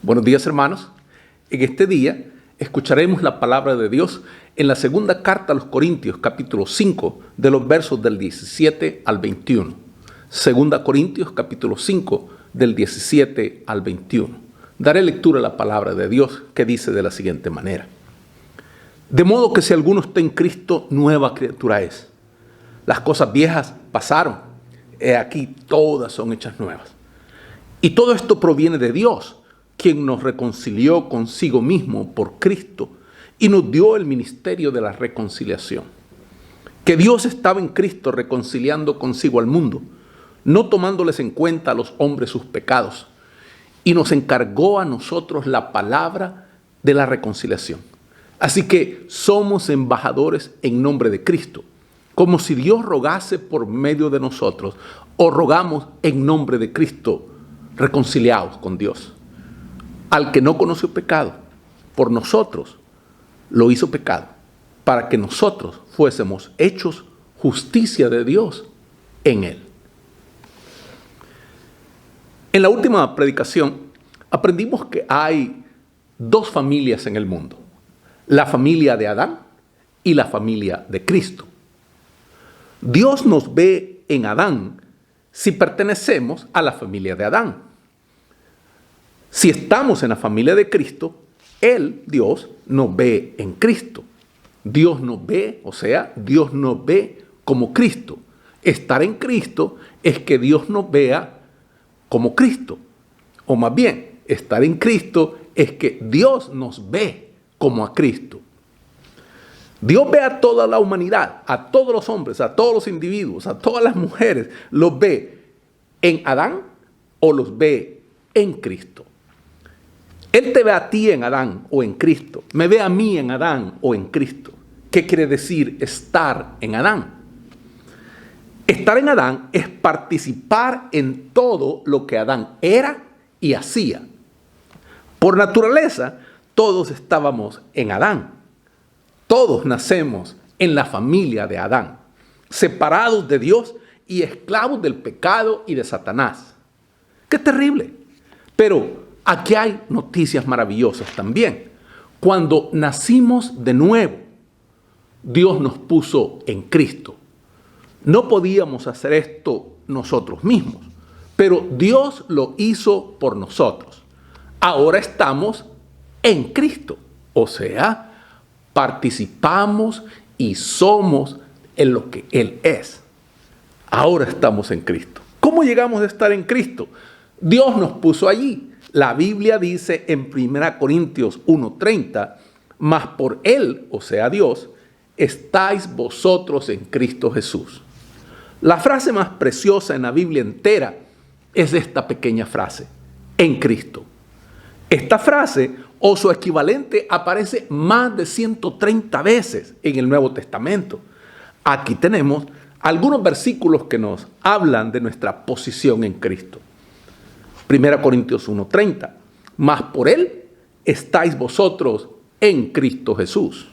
Buenos días, hermanos. En este día escucharemos la palabra de Dios en la segunda carta a los Corintios, capítulo 5, de los versos del 17 al 21. Segunda Corintios, capítulo 5, del 17 al 21. Daré lectura a la palabra de Dios que dice de la siguiente manera. De modo que si alguno está en Cristo, nueva criatura es. Las cosas viejas pasaron. He aquí, todas son hechas nuevas. Y todo esto proviene de Dios, quien nos reconcilió consigo mismo por Cristo y nos dio el ministerio de la reconciliación. Que Dios estaba en Cristo reconciliando consigo al mundo, no tomándoles en cuenta a los hombres sus pecados, y nos encargó a nosotros la palabra de la reconciliación. Así que somos embajadores en nombre de Cristo, como si Dios rogase por medio de nosotros, o rogamos en nombre de Cristo, reconciliados con Dios. Al que no conoció pecado, por nosotros lo hizo pecado, para que nosotros fuésemos hechos justicia de Dios en él. En la última predicación aprendimos que hay dos familias en el mundo: la familia de Adán y la familia de Cristo. Dios nos ve en Adán si pertenecemos a la familia de Adán. Si estamos en la familia de Cristo, Él, Dios, nos ve en Cristo. Dios nos ve, o sea, Dios nos ve como Cristo. Estar en Cristo es que Dios nos vea como Cristo. O más bien, estar en Cristo es que Dios nos ve como a Cristo. Dios ve a toda la humanidad, a todos los hombres, a todos los individuos, a todas las mujeres. ¿Los ve en Adán o los ve en Cristo? Él te ve a ti en Adán o en Cristo. Me ve a mí en Adán o en Cristo. ¿Qué quiere decir estar en Adán? Estar en Adán es participar en todo lo que Adán era y hacía. Por naturaleza, todos estábamos en Adán. Todos nacemos en la familia de Adán, separados de Dios y esclavos del pecado y de Satanás. ¡Qué terrible! Pero aquí hay noticias maravillosas también. Cuando nacimos de nuevo, Dios nos puso en Cristo. No podíamos hacer esto nosotros mismos, pero Dios lo hizo por nosotros. Ahora estamos en Cristo, o sea, participamos y somos en lo que Él es. Ahora estamos en Cristo. ¿Cómo llegamos a estar en Cristo? Dios nos puso allí. La Biblia dice en 1 Corintios 1:30, mas por Él, o sea Dios, estáis vosotros en Cristo Jesús. La frase más preciosa en la Biblia entera es esta pequeña frase: en Cristo. Esta frase o su equivalente aparece más de 130 veces en el Nuevo Testamento. Aquí tenemos algunos versículos que nos hablan de nuestra posición en Cristo. 1 Corintios 1:30, mas por Él estáis vosotros en Cristo Jesús.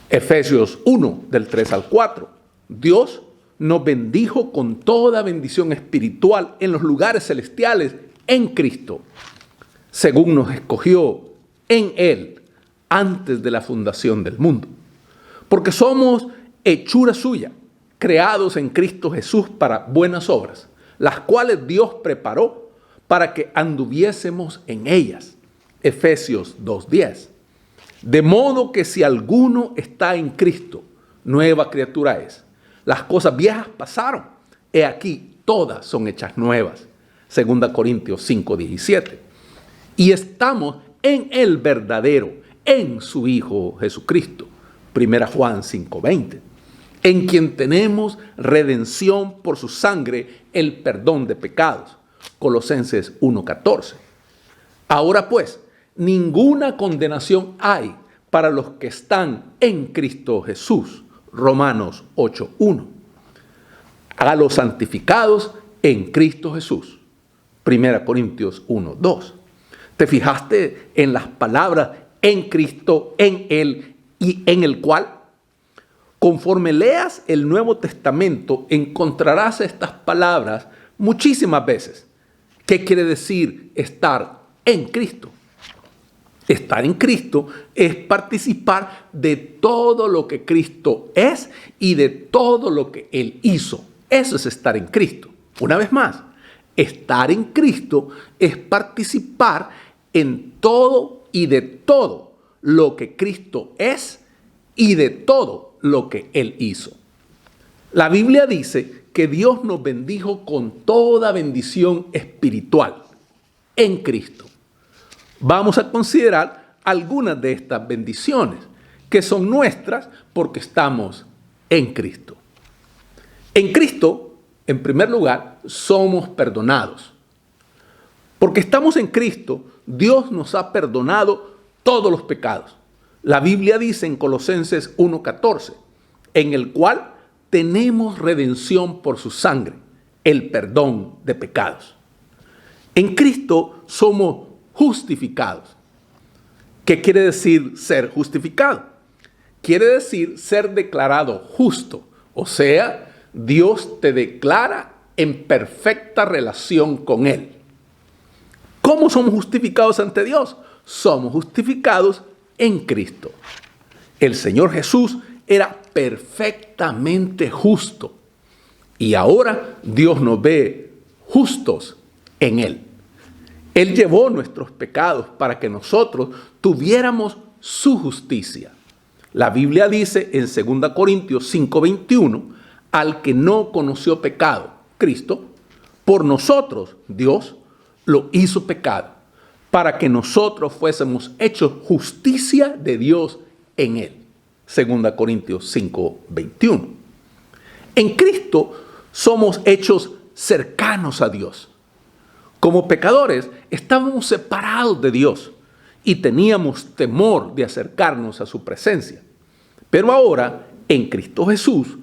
Efesios 1, del 3 al 4, Dios nos bendijo con toda bendición espiritual en los lugares celestiales en Cristo, según nos escogió en Él antes de la fundación del mundo. Porque somos hechura suya, creados en Cristo Jesús para buenas obras, las cuales Dios preparó para que anduviésemos en ellas. Efesios 2:10. De modo que si alguno está en Cristo, nueva criatura es. Las cosas viejas pasaron, he aquí, todas son hechas nuevas. 2 Corintios 5:17. Y estamos en el verdadero, en su Hijo Jesucristo. 1 Juan 5:20. En quien tenemos redención por su sangre, el perdón de pecados. Colosenses 1:14. Ahora pues, ninguna condenación hay para los que están en Cristo Jesús. Romanos 8:1. A los santificados en Cristo Jesús. 1 Corintios 1:2. ¿Te fijaste en las palabras en Cristo, en Él y en el cual? Conforme leas el Nuevo Testamento, encontrarás estas palabras muchísimas veces. ¿Qué quiere decir estar en Cristo. Estar en Cristo es participar de todo lo que Cristo es y de todo lo que Él hizo. Eso es estar en Cristo. Una vez más, estar en Cristo es participar en todo y de todo lo que Cristo es y de todo lo que Él hizo. La Biblia dice que Dios nos bendijo con toda bendición espiritual en Cristo. Vamos a considerar algunas de estas bendiciones que son nuestras porque estamos en Cristo. En Cristo, en primer lugar, somos perdonados. Porque estamos en Cristo, Dios nos ha perdonado todos los pecados. La Biblia dice en Colosenses 1:14, en el cual tenemos redención por su sangre, el perdón de pecados. En Cristo somos justificados. ¿Qué quiere decir ser justificado? Quiere decir ser declarado justo. O sea, Dios te declara en perfecta relación con Él. ¿Cómo somos justificados ante Dios? Somos justificados en Cristo. El Señor Jesús era perfectamente justo. Y ahora Dios nos ve justos en Él. Él llevó nuestros pecados para que nosotros tuviéramos su justicia. La Biblia dice en 2 Corintios 5:21, al que no conoció pecado, Cristo, por nosotros, Dios, lo hizo pecado, para que nosotros fuésemos hechos justicia de Dios en Él. 2 Corintios 5:21. En Cristo somos hechos cercanos a Dios. Como pecadores, estábamos separados de Dios y teníamos temor de acercarnos a su presencia. Pero ahora, en Cristo Jesús,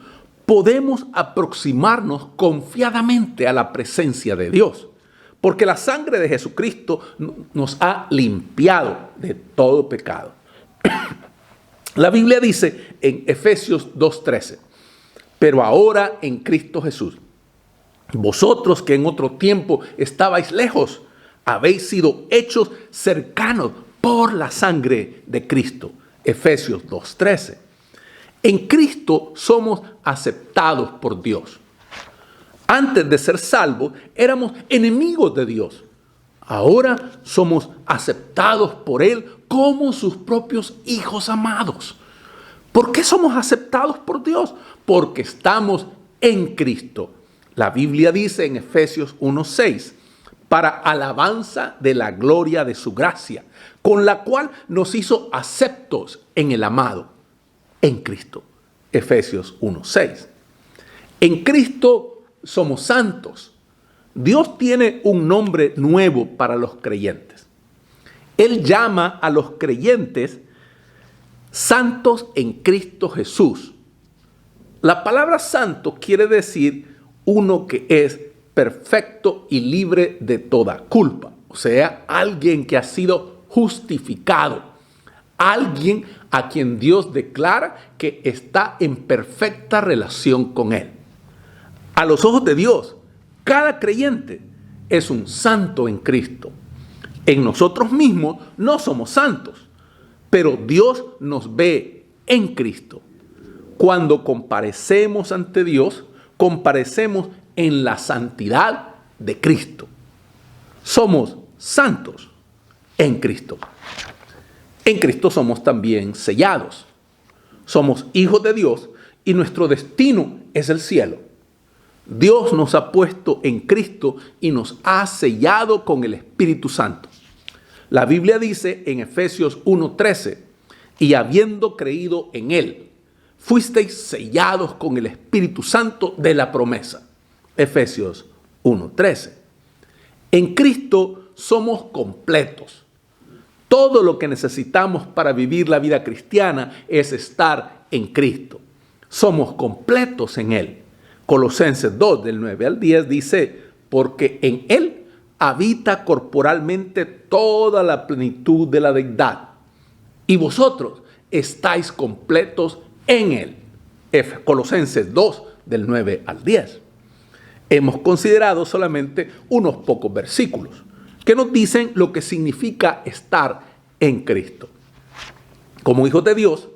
podemos aproximarnos confiadamente a la presencia de Dios, porque la sangre de Jesucristo nos ha limpiado de todo pecado. La Biblia dice en Efesios 2:13, pero ahora en Cristo Jesús, vosotros que en otro tiempo estabais lejos, habéis sido hechos cercanos por la sangre de Cristo. Efesios 2:13. En Cristo somos aceptados por Dios. Antes de ser salvos, éramos enemigos de Dios. Ahora somos aceptados por Él como sus propios hijos amados. ¿Por qué somos aceptados por Dios? Porque estamos en Cristo. La Biblia dice en Efesios 1:6, para alabanza de la gloria de su gracia, con la cual nos hizo aceptos en el amado, en Cristo. Efesios 1:6. En Cristo somos santos. Dios tiene un nombre nuevo para los creyentes. Él llama a los creyentes santos en Cristo Jesús. La palabra santo quiere decir uno que es perfecto y libre de toda culpa. O sea, alguien que ha sido justificado. Alguien a quien Dios declara que está en perfecta relación con Él. A los ojos de Dios, cada creyente es un santo en Cristo. En nosotros mismos no somos santos, pero Dios nos ve en Cristo. Cuando comparecemos ante Dios, comparecemos en la santidad de Cristo. Somos santos en Cristo. En Cristo somos también sellados. Somos hijos de Dios y nuestro destino es el cielo. Dios nos ha puesto en Cristo y nos ha sellado con el Espíritu Santo. La Biblia dice en Efesios 1:13, y habiendo creído en Él, fuisteis sellados con el Espíritu Santo de la promesa. Efesios 1:13. En Cristo somos completos. Todo lo que necesitamos para vivir la vida cristiana es estar en Cristo. Somos completos en Él. Colosenses 2, del 9 al 10 dice, porque en Él habita corporalmente toda la plenitud de la deidad, y vosotros estáis completos en Él. Colosenses 2, del 9 al 10. Hemos considerado solamente unos pocos versículos. que nos dicen lo que significa estar en Cristo. Como hijos de Dios,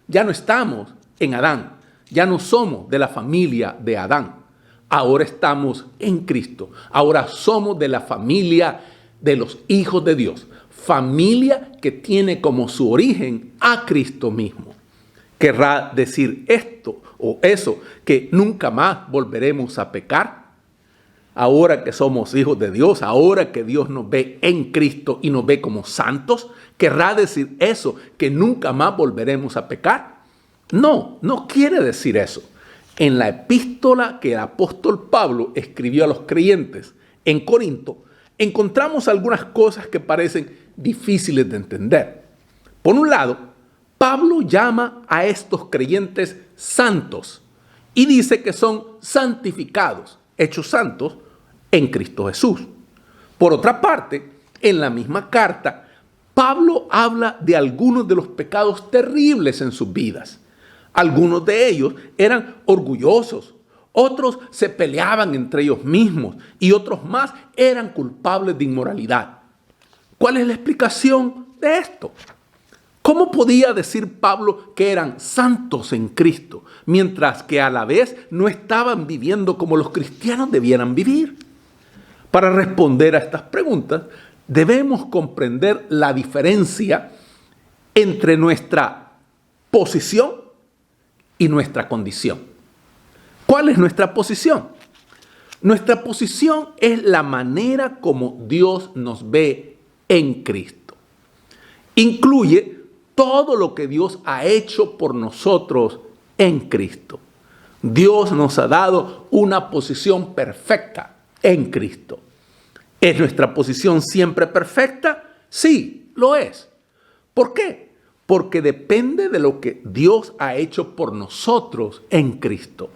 ya no estamos en Adán, ya no somos de la familia de Adán. Ahora estamos en Cristo. Ahora somos de la familia de los hijos de Dios. Familia que tiene como su origen a Cristo mismo. ¿Querrá decir esto o eso, que nunca más volveremos a pecar? Ahora que somos hijos de Dios, ahora que Dios nos ve en Cristo y nos ve como santos, ¿querrá decir eso, que nunca más volveremos a pecar? No, no quiere decir eso. En la epístola que el apóstol Pablo escribió a los creyentes en Corinto, encontramos algunas cosas que parecen difíciles de entender. Por un lado, Pablo llama a estos creyentes santos y dice que son santificados, hechos santos en Cristo Jesús. Por otra parte, en la misma carta, Pablo habla de algunos de los pecados terribles en sus vidas. Algunos de ellos eran orgullosos, otros se peleaban entre ellos mismos y otros más eran culpables de inmoralidad. ¿Cuál es la explicación de esto? ¿Cómo podía decir Pablo que eran santos en Cristo, mientras que a la vez no estaban viviendo como los cristianos debieran vivir? Para responder a estas preguntas, debemos comprender la diferencia entre nuestra posición y nuestra condición. ¿Cuál es nuestra posición? Nuestra posición es la manera como Dios nos ve en Cristo. Incluye todo lo que Dios ha hecho por nosotros en Cristo. Dios nos ha dado una posición perfecta en Cristo. ¿Es nuestra posición siempre perfecta? Sí, lo es. ¿Por qué? Porque depende de lo que Dios ha hecho por nosotros en Cristo.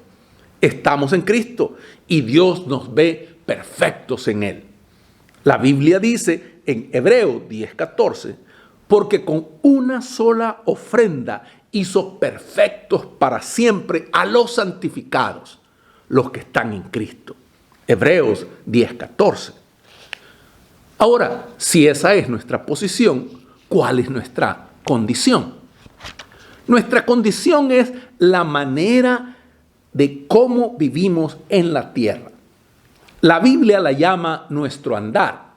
Estamos en Cristo y Dios nos ve perfectos en Él. La Biblia dice en Hebreos 10:14, porque con una sola ofrenda hizo perfectos para siempre a los santificados, los que están en Cristo. Hebreos 10:14. Ahora, si esa es nuestra posición, ¿cuál es nuestra condición? Nuestra condición es la manera de cómo vivimos en la tierra. La Biblia la llama nuestro andar.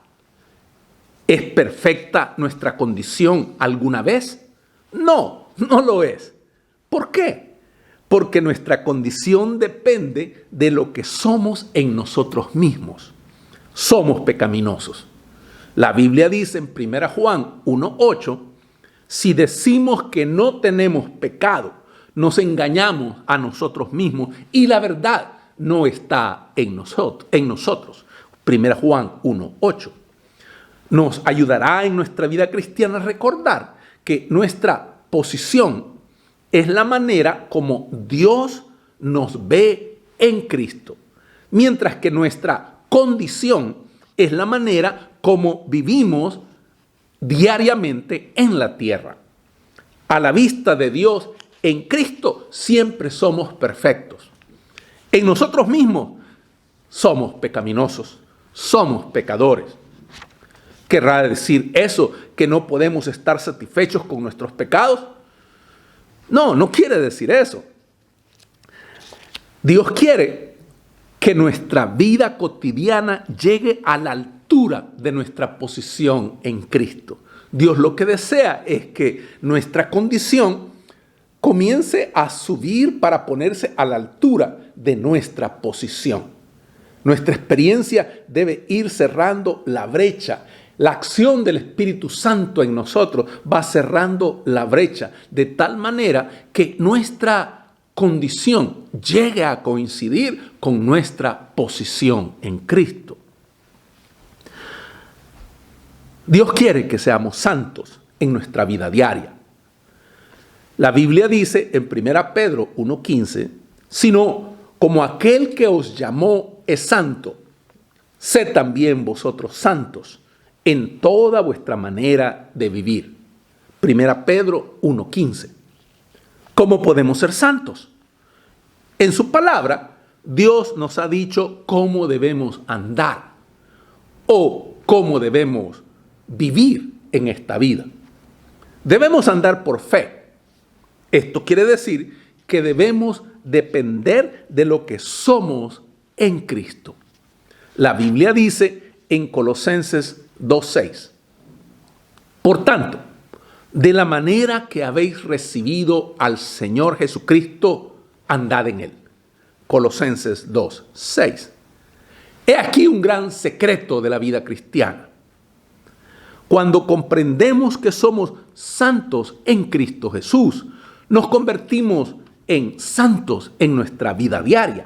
¿Es perfecta nuestra condición alguna vez? No, no lo es. ¿Por qué? Porque nuestra condición depende de lo que somos en nosotros mismos. Somos pecaminosos. La Biblia dice en 1 Juan 1:8, si decimos que no tenemos pecado, nos engañamos a nosotros mismos y la verdad no está en nosotros. 1 Juan 1:8. Nos ayudará en nuestra vida cristiana a recordar que nuestra posición es la manera como Dios nos ve en Cristo, mientras que nuestra condición es la manera como vivimos diariamente en la tierra. A la vista de Dios, en Cristo siempre somos perfectos. En nosotros mismos somos pecaminosos, somos pecadores. ¿Querrá decir eso que no podemos estar satisfechos con nuestros pecados? No, no quiere decir eso. Dios quiere que nuestra vida cotidiana llegue a la altura de nuestra posición en Cristo. Dios lo que desea es que nuestra condición comience a subir para ponerse a la altura de nuestra posición. Nuestra experiencia debe ir cerrando la brecha. La acción del Espíritu Santo en nosotros va cerrando la brecha de tal manera que nuestra condición llegue a coincidir con nuestra posición en Cristo. Dios quiere que seamos santos en nuestra vida diaria. La Biblia dice en 1 Pedro 1:15, sino como aquel que os llamó es santo, sed también vosotros santos en toda vuestra manera de vivir. 1 Pedro 1:15. ¿Cómo podemos ser santos? En su palabra, Dios nos ha dicho cómo debemos andar. O cómo debemos vivir en esta vida. Debemos andar por fe. Esto quiere decir que debemos depender de lo que somos en Cristo. La Biblia dice en Colosenses 2:6, por tanto, de la manera que habéis recibido al Señor Jesucristo, andad en él. Colosenses 2:6. He aquí un gran secreto de la vida cristiana. Cuando comprendemos que somos santos en Cristo Jesús, nos convertimos en santos en nuestra vida diaria.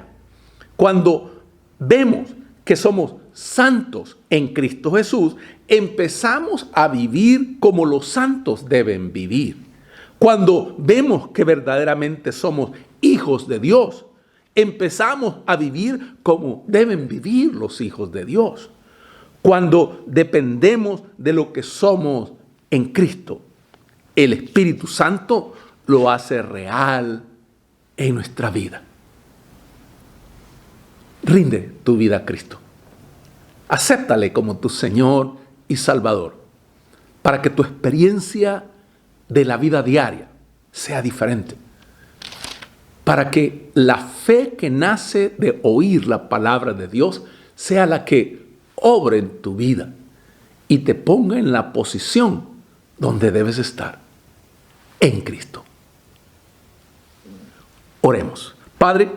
Cuando vemos que somos santos en Cristo Jesús, empezamos a vivir como los santos deben vivir. Cuando vemos que verdaderamente somos hijos de Dios, empezamos a vivir como deben vivir los hijos de Dios. Cuando dependemos de lo que somos en Cristo, el Espíritu Santo lo hace real en nuestra vida. Rinde tu vida a Cristo. Acéptale como tu Señor y Salvador, para que tu experiencia de la vida diaria sea diferente. Para que la fe que nace de oír la palabra de Dios sea la que obre en tu vida y te ponga en la posición donde debes estar, en Cristo. Oremos. Padre,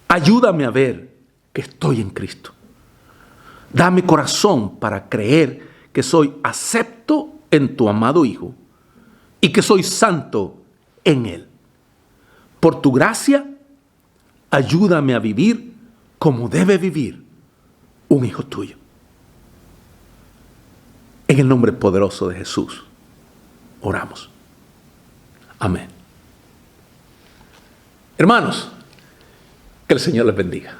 ayúdame a ver que estoy en Cristo. Dame corazón para creer que soy acepto en tu amado Hijo y que soy santo en Él. Por tu gracia, ayúdame a vivir como debe vivir un hijo tuyo. En el nombre poderoso de Jesús, oramos. Amén. Hermanos, que el Señor les bendiga.